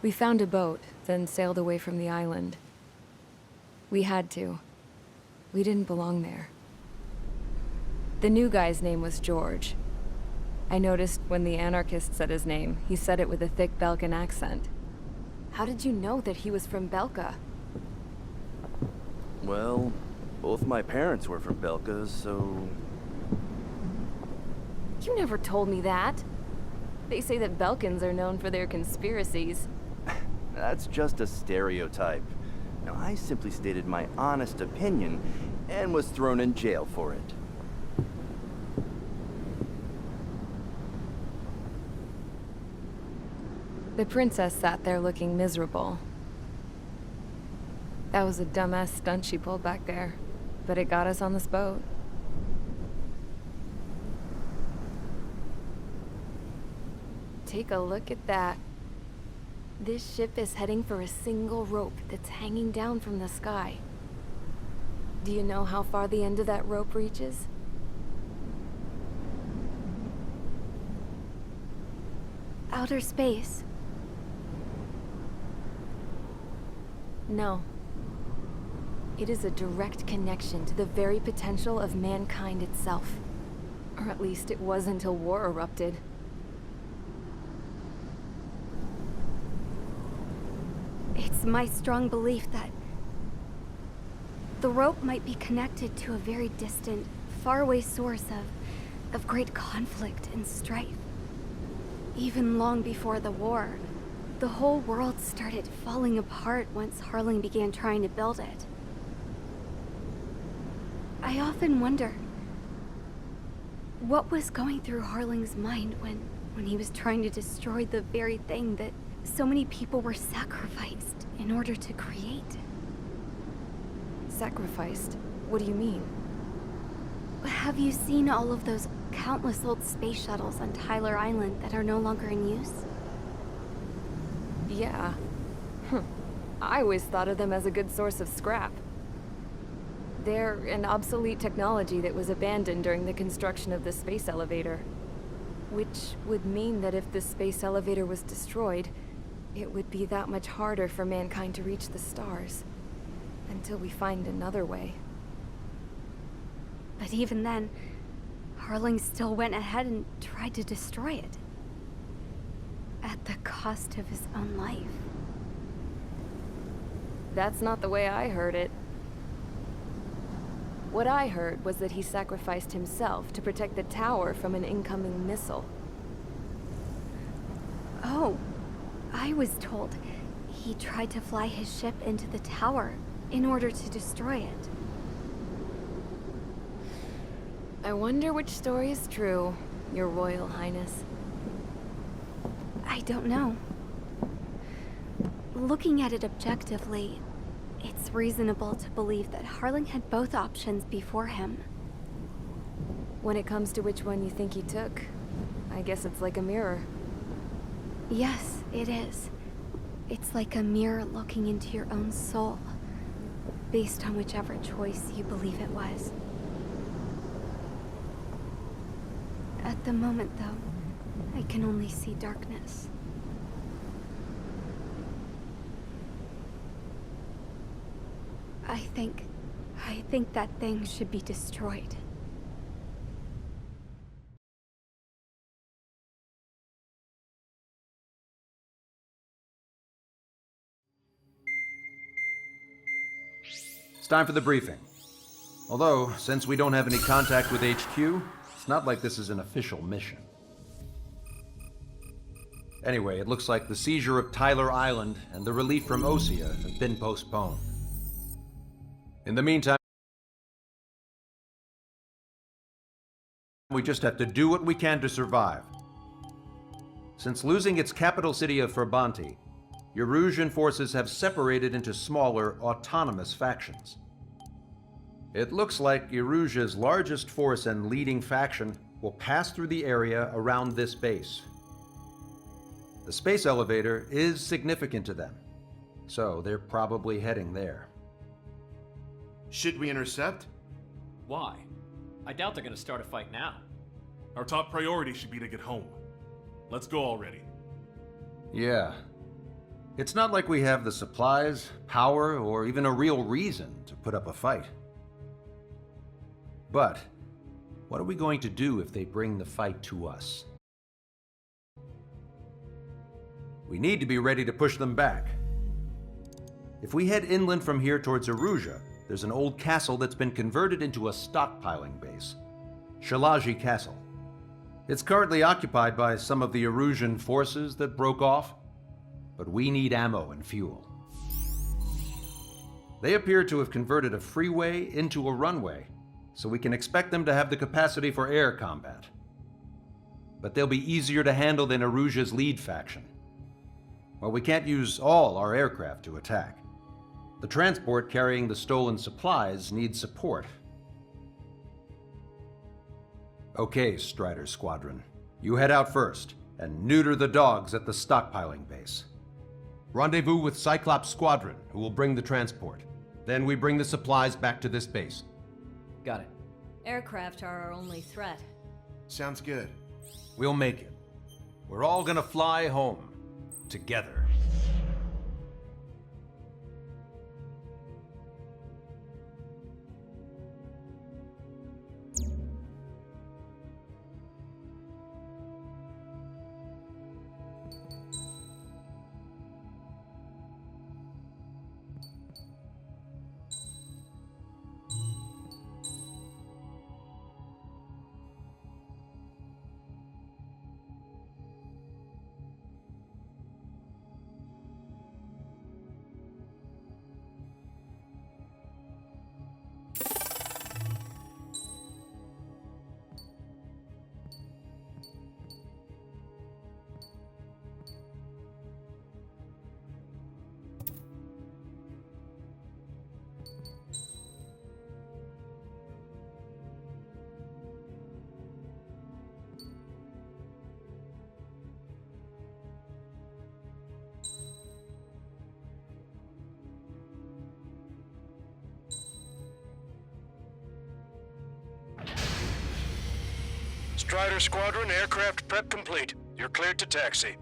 We found a boat, then sailed away from the island. We had to. We didn't belong there. The new guy's name was George. I noticed when the anarchist said his name, he said it with a thick Belkan accent. How did you know that he was from Belka? Well, both my parents were from Belka, so... You never told me that. They say that Belkans are known for their conspiracies. That's just a stereotype. Now, I simply stated my honest opinion and was thrown in jail for it. The princess sat there looking miserable. That was a dumbass stunt she pulled back there, but it got us on this boat. Take a look at that. This ship is heading for a single rope that's hanging down from the sky. Do you know how far the end of that rope reaches? Outer space. No. It is a direct connection to the very potential of mankind itself. Or at least it was until war erupted. It's my strong belief that the rope might be connected to a very distant, faraway source of great conflict and strife. Even long before the war, the whole world started falling apart once Harling began trying to build it. I often wonder what was going through Harling's mind when he was trying to destroy the very thing that so many people were sacrificed in order to create. Sacrificed? What do you mean? Have you seen all of those countless old space shuttles on Tyler Island that are no longer in use? Yeah. I always thought of them as a good source of scrap. They're an obsolete technology that was abandoned during the construction of the space elevator. Which would mean that if the space elevator was destroyed, it would be that much harder for mankind to reach the stars. Until we find another way. But even then, Harling still went ahead and tried to destroy it. At the cost of his own life. That's not the way I heard it. What I heard was that he sacrificed himself to protect the tower from an incoming missile. Oh, I was told he tried to fly his ship into the tower in order to destroy it. I wonder which story is true, Your Royal Highness. I don't know. Looking at it objectively, it's reasonable to believe that Harling had both options before him. When it comes to which one you think he took, I guess it's like a mirror. Yes, it is. It's like a mirror looking into your own soul, based on whichever choice you believe it was. At the moment, though, I can only see darkness. I think that thing should be destroyed. It's time for the briefing. Although, since we don't have any contact with HQ, it's not like this is an official mission. Anyway, it looks like the seizure of Tyler Island and the relief from Osea have been postponed. In the meantime, we just have to do what we can to survive. Since losing its capital city of Ferbanti, Erusian forces have separated into smaller, autonomous factions. It looks like Erusia's largest force and leading faction will pass through the area around this base. The space elevator is significant to them, so they're probably heading there. Should we intercept? Why? I doubt they're gonna start a fight now. Our top priority should be to get home. Let's go already. Yeah. It's not like we have the supplies, power, or even a real reason to put up a fight. But what are we going to do if they bring the fight to us? We need to be ready to push them back. If we head inland from here towards Erusia, there's an old castle that's been converted into a stockpiling base. Shalaji Castle. It's currently occupied by some of the Erusian forces that broke off, but we need ammo and fuel. They appear to have converted a freeway into a runway, so we can expect them to have the capacity for air combat. But they'll be easier to handle than Erusia's lead faction. Well, we can't use all our aircraft to attack. The transport carrying the stolen supplies needs support. Okay, Strider Squadron. You head out first, and neuter the dogs at the stockpiling base. Rendezvous with Cyclops Squadron, who will bring the transport. Then we bring the supplies back to this base. Got it. Aircraft are our only threat. Sounds good. We'll make it. We're all gonna fly home. Together. Strider Squadron, aircraft prep complete. You're cleared to taxi.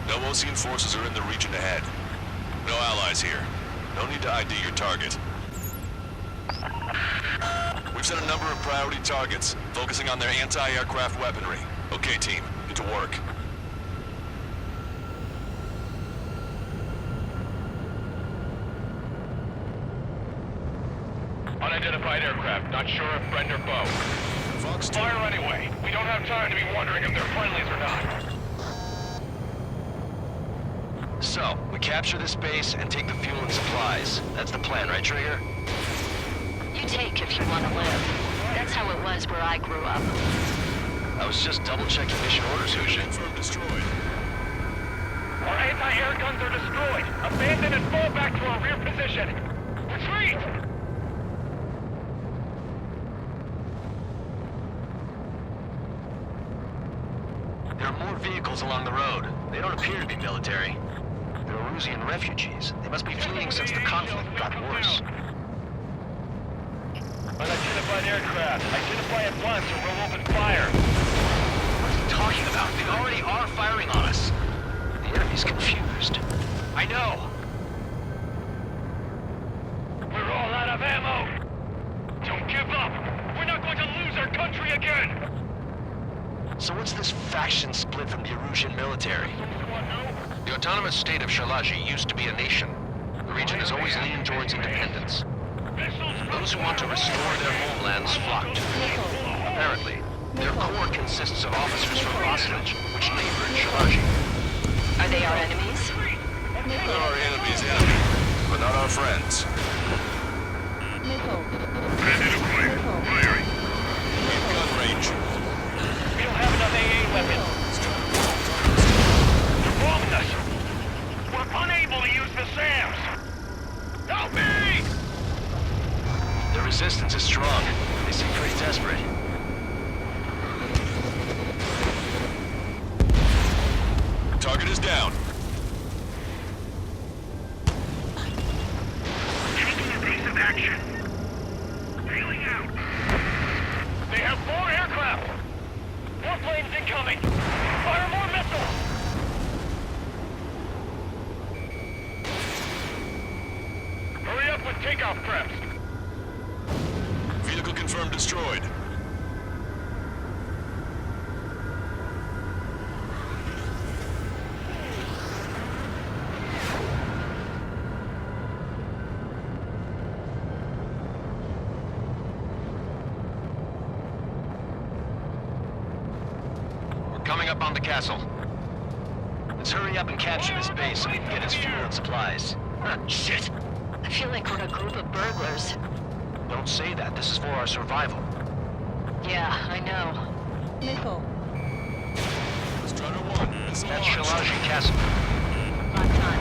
No Osean forces are in the region ahead. No allies here. No need to ID your target. We've set a number of priority targets, focusing on their anti-aircraft weaponry. Okay, team, get to work. Unidentified aircraft, not sure if friend or foe. Fox 2. Fire anyway. We don't have time to be wondering if they're friendlies or not. So, we capture this base and take the fuel and supplies. That's the plan, right, Trigger? You take if you want to live. That's how it was where I grew up. I was just double-checking mission orders, Hujin. Confirmed destroyed. Our anti-air guns are destroyed. Abandon and fall back to our rear position. Retreat! There are more vehicles along the road. They don't appear to be military. They're Erusian refugees. They must be fleeing since the conflict got worse. Unidentified aircraft. Identify at once or we'll open fire. What are you talking about? They already are firing on us. The enemy's confused. I know. We're all out of ammo. Don't give up. We're not going to lose our country again. So what's this faction split from the Erusian military? The autonomous state of Shalaji used to be a nation. The region has always leaned towards independence. Those who want to restore their homelands flock to it. Apparently, their core consists of officers from Oslage, which neighbor Shalaji. Are they our enemies? They're our enemies' enemy, but not our friends. Ready to fire. Firing. In gun range. We don't have enough AA weapons. They're bombing us. We're unable to use the SAMs. Help me! The resistance is strong. They seem pretty desperate. Target is down. incoming! Fire more missiles! Hurry up with takeoff preps! Vehicle confirmed destroyed. We're coming up on the castle. Let's hurry up and capture this base so we can get its fuel and supplies. Shit! I feel like we're a group of burglars. Don't say that. This is for our survival. Yeah, I know. Missile. Strider 1, missile That's launched. Shalaji Castle. On time.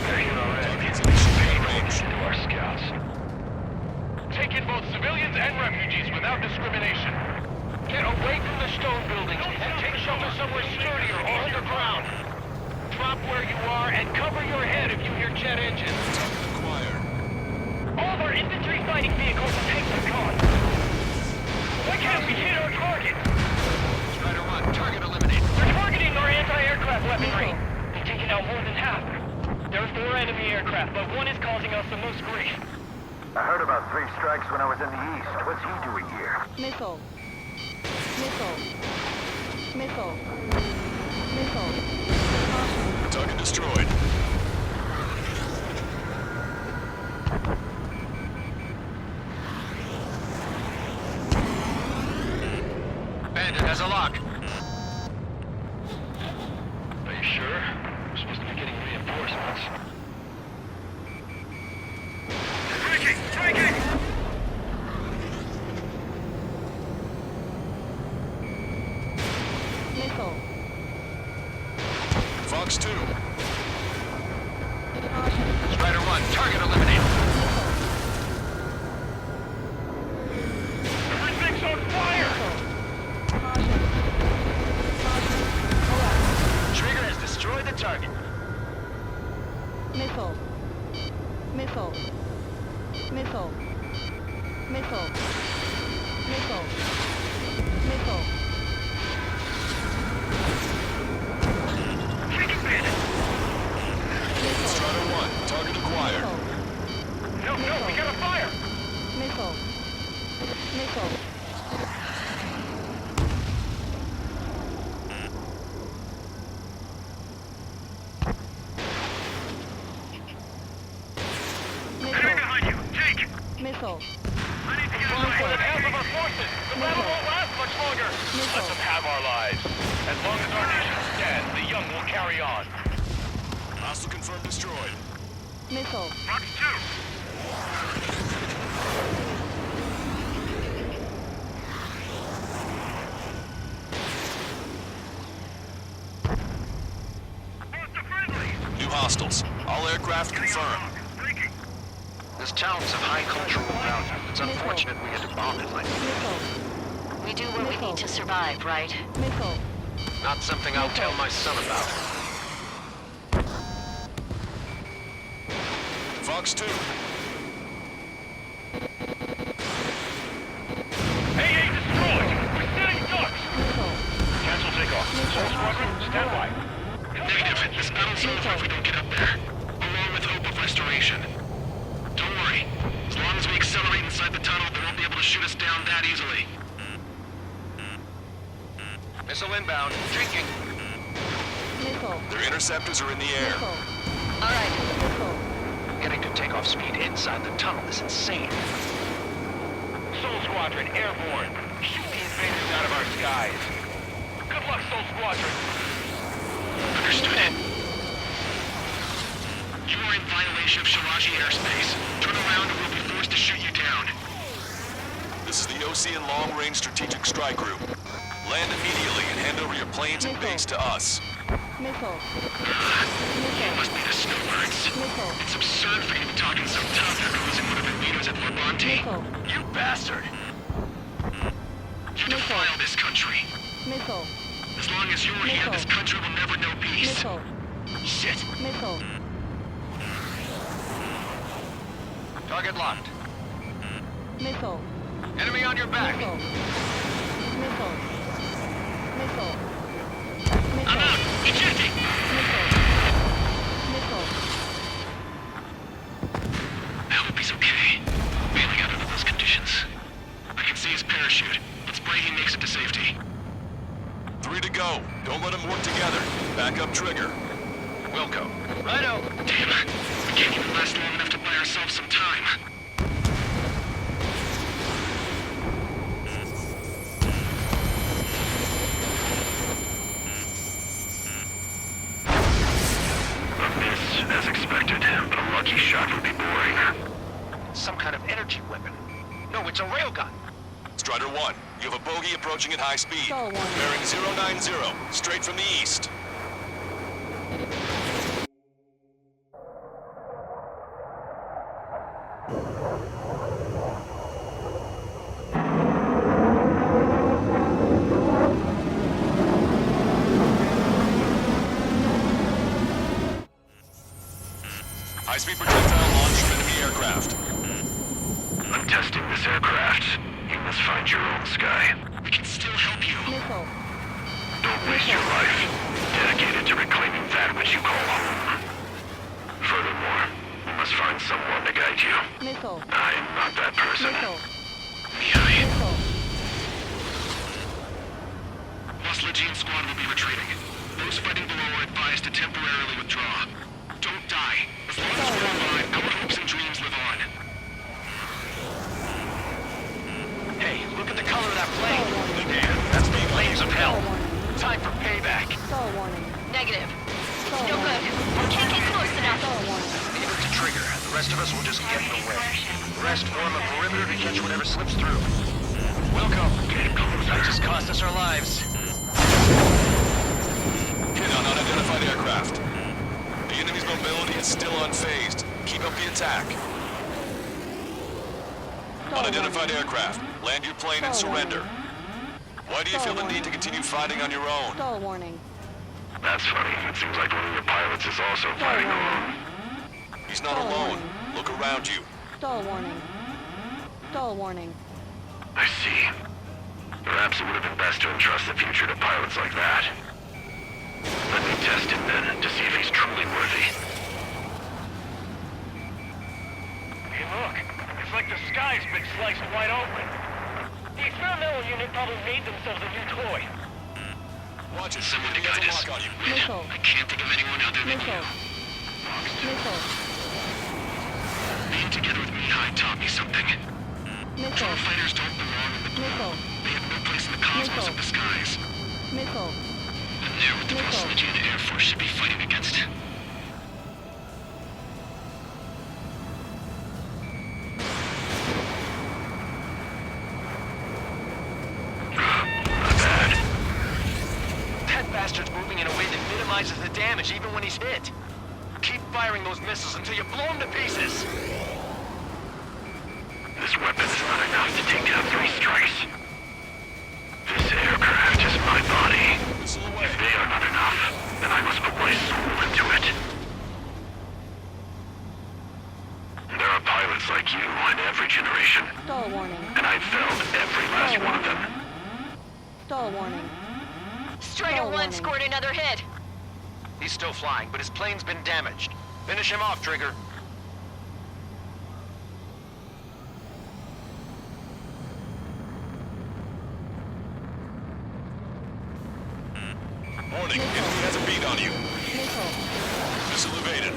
They're here already. Targets initiating range. To our scouts. Take in both civilians and refugees without discrimination. Get away from the stone buildings and take shelter somewhere sturdier or underground. Drop where you are and cover your head if you hear jet engines. Acquired. All of our infantry fighting vehicles and tanks are gone. Why can't we hit our target? Strider 1, target eliminated. They're targeting our anti-aircraft weaponry. They've taken out more than half. There are 4 enemy aircraft, but one is causing us the most grief. I heard about 3 strikes when I was in the east. What's he doing here? Missile. Missile. Missile. Missile. Caution. Target destroyed. Bandit has a lock. Are you sure? We're supposed to be getting reinforcements. Striking! Striking! Missile. Fox 2. Strider 1, target eliminated. Everything's on fire! Trigger has destroyed the target. Missile. Missile. Missile. Missile. Missile. Missile. Take it, man! Strider 1, target acquired. No, no, we gotta fire! Missile. Missile. Enemy behind you! Take! Missile. I need to get more than half of our forces! The battle won't last much longer! Let them have our lives. As long as our nation stands, the young will carry on. Hostile confirmed destroyed. Missile. Fox 2! New hostiles. All aircraft confirmed. This town is of high cultural value. It's unfortunate we had to bomb it like this. Missile. We do what we need to survive, right? Missile. Not something I'll tell my son about. Fox 2. AA destroyed! We're setting ducks! Missile. Cancel takeoff. Soul Squadron, stand by. Negative. This battle's over if we don't get up there. Along with hope of restoration. Don't worry. As long as we accelerate inside the tunnel, they won't be able to shoot us down that easily. Missile inbound. Drinking. Missile. Their interceptors are in the air. Missile. All right. Missile. Getting to takeoff speed inside the tunnel is insane. Soul Squadron, airborne. Shoot the invaders out of our skies. Good luck, Soul Squadron. Understood. You are in violation of Shalaji airspace. Turn around or we'll be forced to shoot you down. This is the OCN Long Range Strategic Strike Group. Land immediately and hand over your planes and base to us. Missile. You must be the snowbirds. Missile. It's absurd for you talking so tough after losing one of your leaders at Verbante. Missile. You bastard! You defile this country. Missile. As long as you're here, this country will never know peace. Missile. Shit! Missile. Target locked. Missile. Enemy on your back. Missile. Missile. Missile. go. Don't let them work together. Back up Trigger. Wilco. Righto. Damn, we can't even last long enough to buy ourselves some time. A miss, as expected, but a lucky shot would be boring. Some kind of energy weapon. No, it's a railgun. Strider 1, you have a bogey approaching at high speed. Bearing 090, straight from the east. High-speed projectile launch from enemy aircraft. I'm testing this aircraft. You must find your own sky. We can still help you. Don't waste your life. Dedicated to reclaiming that which you call home. Furthermore, you must find someone to guide you. I am not that person. Mihai. Lost Legion squad will be retreating. Those fighting below are advised to temporarily withdraw. Don't die. As long as we're alive, our hopes and dreams live on. Hey, look at the color of that plane. Damn, that's the flames of hell. Time for payback. Negative. No good. Can't get close enough. Leave it to Trigger. The rest of us will just get in the way. The rest form a perimeter to catch whatever slips through. Welcome. That just cost us our lives. Hit on unidentified aircraft. The enemy's mobility is still unfazed. Keep up the attack. Unidentified aircraft. Land your plane and surrender. Why do you feel the need to continue fighting on your own? That's funny. It seems like one of your pilots is also fighting alone. He's not alone. Look around you. I see. Perhaps it would have been best to entrust the future to pilots like that. Let me test him then, to see if he's truly worthy. Hey, look. It's like the sky's been sliced wide open. The experimental unit probably made themselves a new toy. Watch it. Someone to He has guide a us. lock on you. I can't think of anyone other than you. Being together with Mihai taught me something. Drone fighters don't belong in the blue. They have no place in the cosmos of the skies. And they're what the Lost Legion Air Force should be fighting against. That bastard's moving in a way that minimizes the damage even when he's hit. Keep firing those missiles until you blow him to pieces. This weapon is not enough to take down 3 strikes. This aircraft is my body. If they are not enough, then I must put my soul into it. There are pilots like you in every generation. And I've felled every last one of them. Strider 1 scored another hit. He's still flying, but his plane's been damaged. Finish him off, Trigger. Warning, enemy has a beat on you. Missile evaded.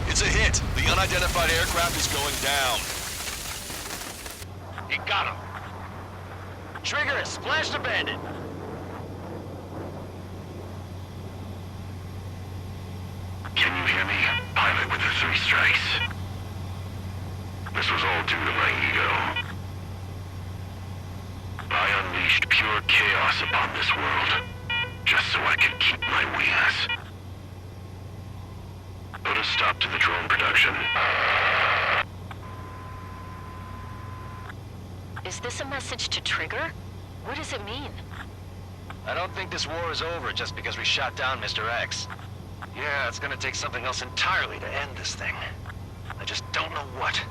It's a hit. The unidentified aircraft is going down. You got him. Trigger has splashed a bandit. Can you hear me? Pilot with the 3 strikes. This was all due to my ego. I unleashed pure chaos upon this world, just so I could keep my wings. Put a stop to the drone production. Is this a message to Trigger? What does it mean? I don't think this war is over just because we shot down Mr. X. Yeah, it's gonna take something else entirely to end this thing. I just don't know what.